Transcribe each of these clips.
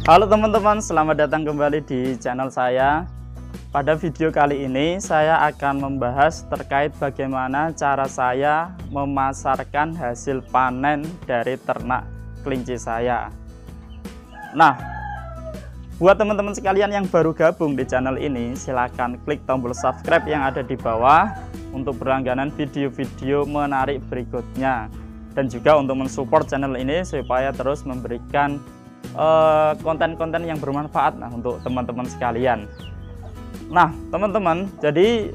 Halo teman-teman, selamat datang kembali di channel saya. Pada video kali ini saya akan membahas terkait bagaimana cara saya memasarkan hasil panen dari ternak kelinci saya. Nah, buat teman-teman sekalian yang baru gabung di channel ini, silahkan klik tombol subscribe yang ada di bawah untuk berlangganan video-video menarik berikutnya, dan juga untuk mensupport channel ini supaya terus memberikan konten-konten yang bermanfaat untuk teman-teman sekalian. Nah teman-teman, jadi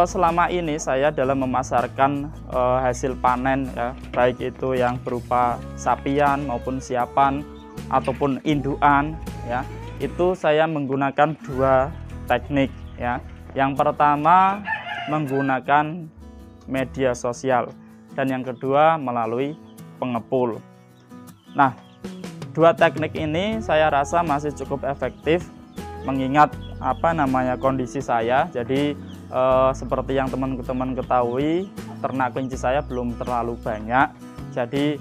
selama ini saya dalam memasarkan hasil panen ya, baik itu yang berupa sapian maupun siapan ataupun indukan ya, itu saya menggunakan dua teknik ya. Yang pertama menggunakan media sosial dan yang kedua melalui pengepul. Nah, dua teknik ini saya rasa masih cukup efektif mengingat kondisi saya. Jadi seperti yang teman-teman ketahui, ternak kelinci saya belum terlalu banyak. Jadi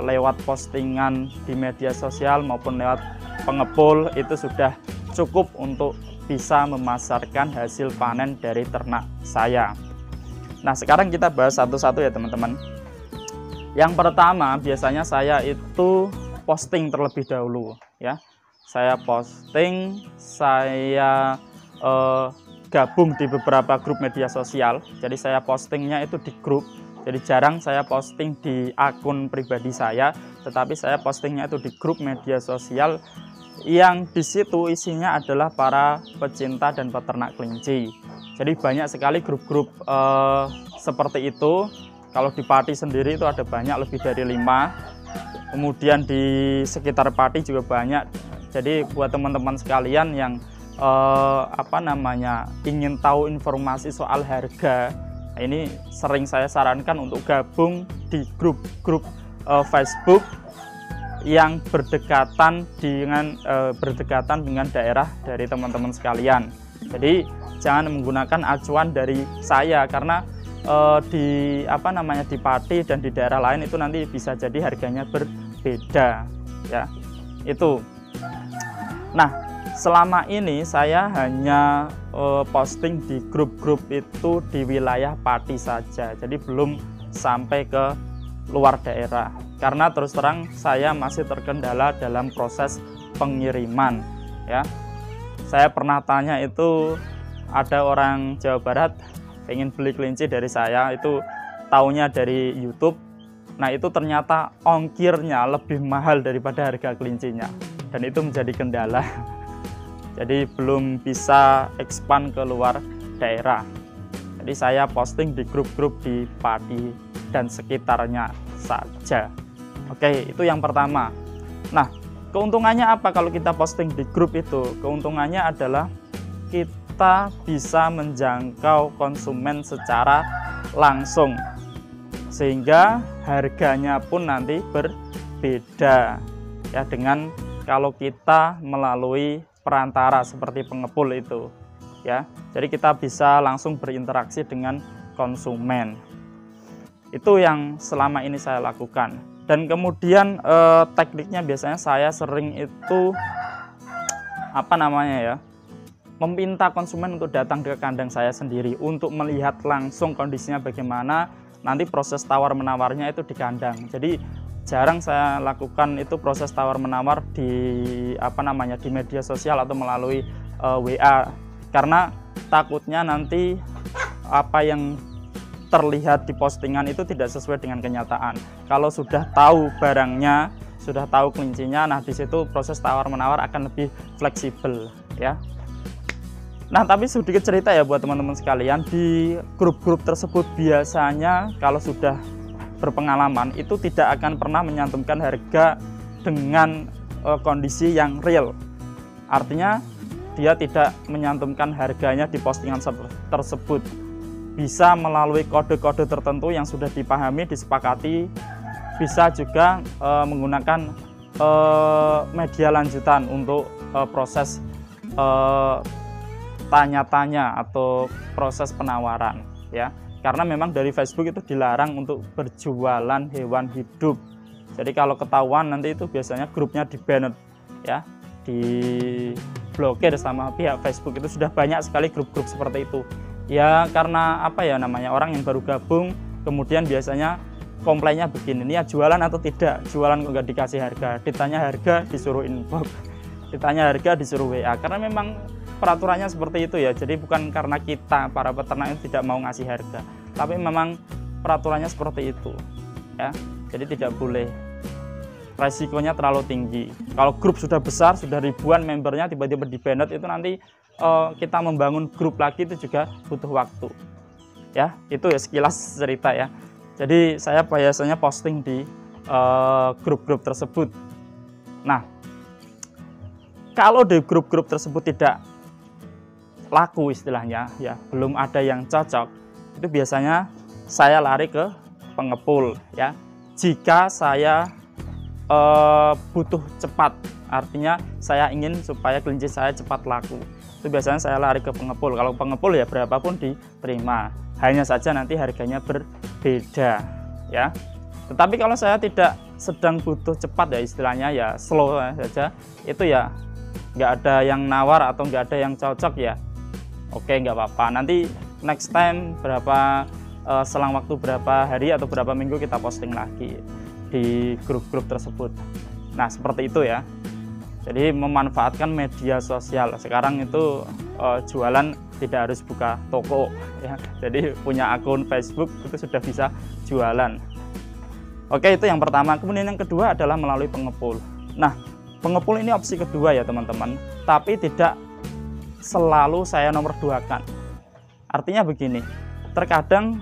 lewat postingan di media sosial maupun lewat pengepul itu sudah cukup untuk bisa memasarkan hasil panen dari ternak saya. Nah, sekarang kita bahas satu-satu ya teman-teman. Yang pertama, biasanya saya itu posting terlebih dahulu ya. Saya posting, saya gabung di beberapa grup media sosial. Jadi saya postingnya itu di grup. Jadi jarang saya posting di akun pribadi saya, tetapi saya postingnya itu di grup media sosial yang di situ isinya adalah para pecinta dan peternak kelinci. Jadi banyak sekali grup-grup seperti itu. Kalau di Pati sendiri itu ada banyak, lebih dari 5. Kemudian di sekitar Pati juga banyak. Jadi buat teman-teman sekalian yang ingin tahu informasi soal harga, ini sering saya sarankan untuk gabung di grup-grup Facebook yang berdekatan dengan daerah dari teman-teman sekalian. Jadi jangan menggunakan acuan dari saya, karena di Pati dan di daerah lain itu nanti bisa jadi harganya berbeda ya. Itu. Nah, selama ini saya hanya posting di grup-grup itu di wilayah Pati saja. Jadi belum sampai ke luar daerah. Karena terus terang saya masih terkendala dalam proses pengiriman ya. Saya pernah tanya, itu ada orang Jawa Barat pengen beli kelinci dari saya, itu taunya dari YouTube. Nah, itu ternyata ongkirnya lebih mahal daripada harga kelincinya, dan itu menjadi kendala. Jadi belum bisa expand ke luar daerah. Jadi saya posting di grup-grup di Pati dan sekitarnya saja. Oke, itu yang pertama. Nah, keuntungannya apa kalau kita posting di grup itu? Keuntungannya adalah kita bisa menjangkau konsumen secara langsung, sehingga harganya pun nanti berbeda ya dengan kalau kita melalui perantara seperti pengepul itu ya. Jadi kita bisa langsung berinteraksi dengan konsumen. Itu yang selama ini saya lakukan. Dan kemudian tekniknya biasanya saya sering itu meminta konsumen untuk datang ke kandang saya sendiri untuk melihat langsung kondisinya bagaimana. Nanti proses tawar menawarnya itu di kandang. Jadi jarang saya lakukan itu proses tawar menawar di di media sosial atau melalui WA, karena takutnya nanti apa yang terlihat di postingan itu tidak sesuai dengan kenyataan. Kalau sudah tahu barangnya, sudah tahu kelincinya, nah di situ proses tawar menawar akan lebih fleksibel ya. Nah, tapi sedikit cerita ya buat teman-teman sekalian, di grup-grup tersebut biasanya kalau sudah berpengalaman itu tidak akan pernah menyantumkan harga dengan kondisi yang real. Artinya dia tidak menyantumkan harganya di postingan tersebut. Bisa melalui kode-kode tertentu yang sudah dipahami, disepakati. Bisa juga menggunakan media lanjutan untuk proses tanya-tanya atau proses penawaran ya. Karena memang dari Facebook itu dilarang untuk berjualan hewan hidup. Jadi kalau ketahuan nanti itu biasanya grupnya di-ban ya, diblokir sama pihak Facebook. Itu sudah banyak sekali grup-grup seperti itu. Ya karena apa ya namanya, orang yang baru gabung kemudian biasanya komplainnya begini, ini ya jualan atau tidak, jualan kok nggak dikasih harga, ditanya harga disuruh inbox, ditanya harga disuruh WA, karena memang peraturannya seperti itu ya. Jadi bukan karena kita para peternak itu tidak mau ngasih harga, tapi memang peraturannya seperti itu ya. Jadi tidak boleh, resikonya terlalu tinggi. Kalau grup sudah besar, sudah ribuan membernya, tiba-tiba di-banned, itu nanti kita membangun grup lagi itu juga butuh waktu ya. Itu ya sekilas cerita ya. Jadi saya biasanya posting di grup-grup tersebut. Nah, kalau di grup-grup tersebut tidak laku istilahnya ya, belum ada yang cocok, itu biasanya saya lari ke pengepul ya. Jika saya butuh cepat, artinya saya ingin supaya kelinci saya cepat laku, itu biasanya saya lari ke pengepul. Kalau pengepul ya berapapun diterima, hanya saja nanti harganya berbeda ya. Tetapi kalau saya tidak sedang butuh cepat ya, istilahnya ya slow saja, itu ya nggak ada yang nawar atau nggak ada yang cocok ya, oke, nggak apa-apa, nanti next time selang waktu berapa hari atau berapa minggu kita posting lagi di grup-grup tersebut. Nah seperti itu ya. Jadi memanfaatkan media sosial sekarang itu, jualan tidak harus buka toko ya. Jadi punya akun Facebook itu sudah bisa jualan. Oke, itu yang pertama. Kemudian yang kedua adalah melalui pengepul. Nah, pengepul ini opsi kedua ya teman-teman, tapi tidak selalu saya nomor duakan. Artinya begini, terkadang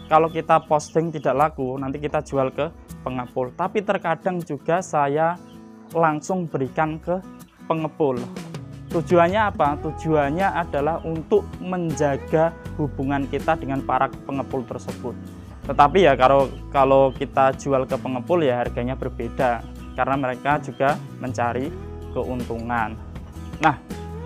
kalau kita posting tidak laku, nanti kita jual ke pengepul, tapi terkadang juga saya langsung berikan ke pengepul. Tujuannya apa? Tujuannya adalah untuk menjaga hubungan kita dengan para pengepul tersebut. Tetapi ya kalau kita jual ke pengepul ya harganya berbeda, karena mereka juga mencari keuntungan. Nah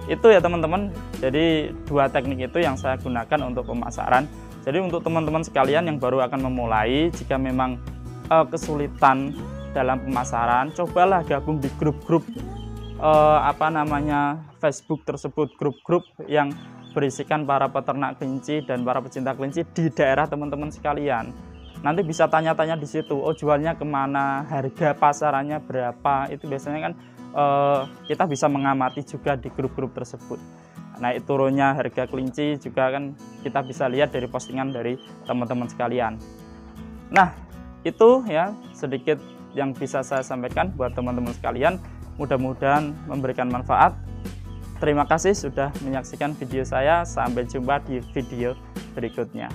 itu ya teman-teman, jadi dua teknik itu yang saya gunakan untuk pemasaran. Jadi untuk teman-teman sekalian yang baru akan memulai, jika memang kesulitan dalam pemasaran, cobalah gabung di grup-grup Facebook tersebut, grup-grup yang berisikan para peternak kelinci dan para pecinta kelinci di daerah teman-teman sekalian. Nanti bisa tanya-tanya di situ, oh jualnya kemana, harga pasarannya berapa. Itu biasanya kan kita bisa mengamati juga di grup-grup tersebut. Naik turunnya harga kelinci juga kan kita bisa lihat dari postingan dari teman-teman sekalian. Nah itu ya sedikit yang bisa saya sampaikan buat teman-teman sekalian. Mudah-mudahan memberikan manfaat. Terima kasih sudah menyaksikan video saya. Sampai jumpa di video berikutnya.